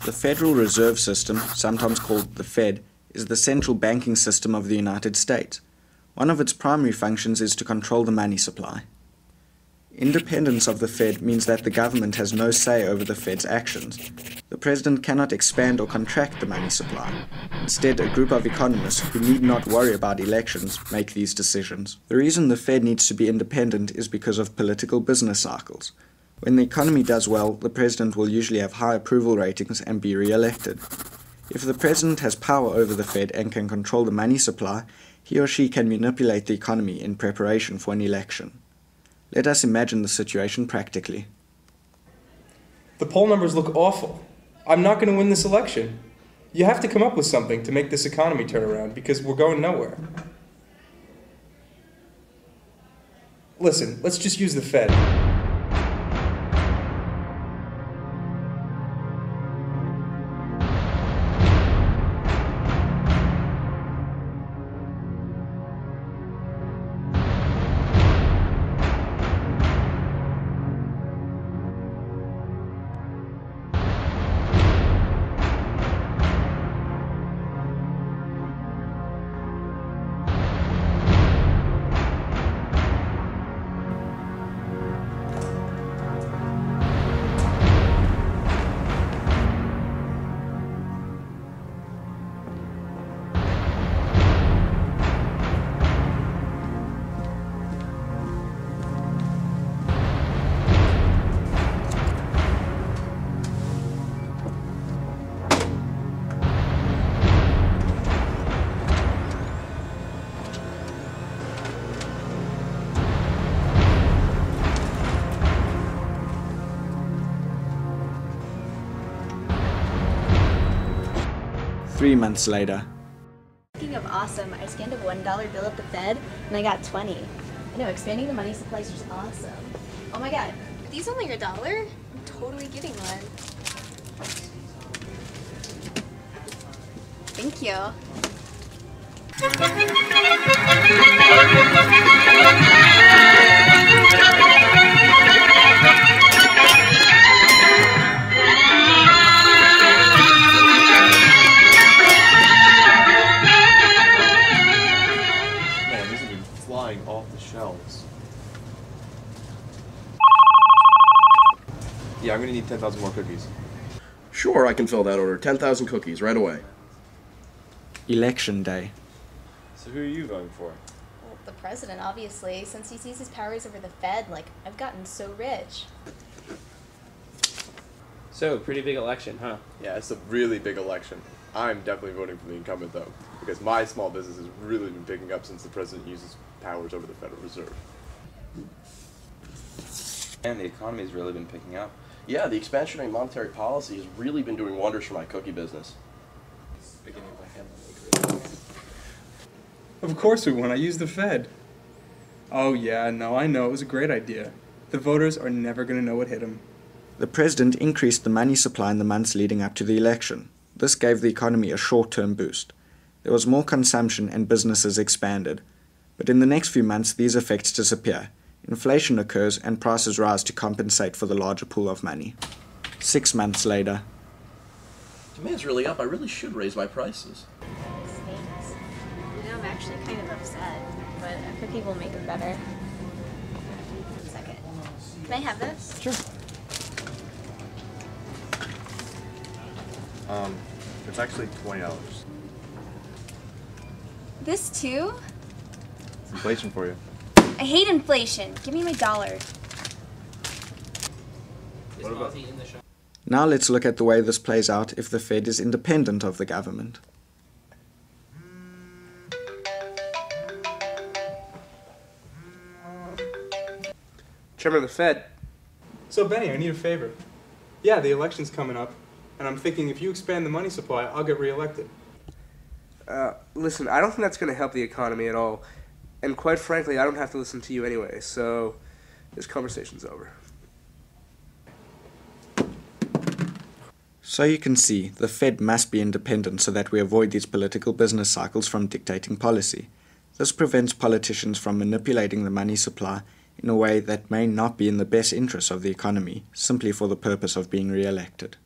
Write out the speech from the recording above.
The Federal Reserve System, sometimes called the Fed, is the central banking system of the United States. One of its primary functions is to control the money supply. Independence of the Fed means that the government has no say over the Fed's actions. The president cannot expand or contract the money supply. Instead, a group of economists who need not worry about elections make these decisions. The reason the Fed needs to be independent is because of political business cycles. When the economy does well, the president will usually have high approval ratings and be re-elected. If the president has power over the Fed and can control the money supply, he or she can manipulate the economy in preparation for an election. Let us imagine the situation practically. The poll numbers look awful. I'm not going to win this election. You have to come up with something to make this economy turn around because we're going nowhere. Listen, let's just use the Fed. 3 months later. Speaking of awesome, I scanned a $1 bill at the Fed and I got 20. I know, expanding the money supply is just awesome. Oh my god. Are these only $1? I'm totally getting one. Thank you. Man, these have been flying off the shelves. Yeah, I'm gonna need 10,000 more cookies. Sure, I can fill that order. 10,000 cookies right away. Election day. So who are you voting for? Well, the president, obviously, since he sees his powers over the Fed, like, I've gotten so rich. So, pretty big election, huh? Yeah, it's a really big election. I'm definitely voting for the incumbent, though, because my small business has really been picking up since the president uses powers over the Federal Reserve. And the economy's really been picking up. Yeah, the expansionary monetary policy has really been doing wonders for my cookie business. Of course we won. I used the Fed. Oh yeah, no, I know. It was a great idea. The voters are never going to know what hit them. The president increased the money supply in the months leading up to the election. This gave the economy a short-term boost. There was more consumption and businesses expanded. But in the next few months, these effects disappear. Inflation occurs and prices rise to compensate for the larger pool of money. 6 months later. Demand's really up. I really should raise my prices. Thanks. You know, I'm actually kind of upset, but a cookie will make it better. 1 second. Can I have this? Sure. It's actually $20. This too? It's inflation for you. I hate inflation. Give me my dollar. What about? Now let's look at the way this plays out if the Fed is independent of the government. Chairman of the Fed. So Benny, I need a favor. Yeah, the election's coming up, and I'm thinking if you expand the money supply, I'll get reelected. Listen, I don't think that's going to help the economy at all. And quite frankly, I don't have to listen to you anyway, so this conversation's over. So you can see, the Fed must be independent so that we avoid these political business cycles from dictating policy. This prevents politicians from manipulating the money supply in a way that may not be in the best interest of the economy, simply for the purpose of being re-elected.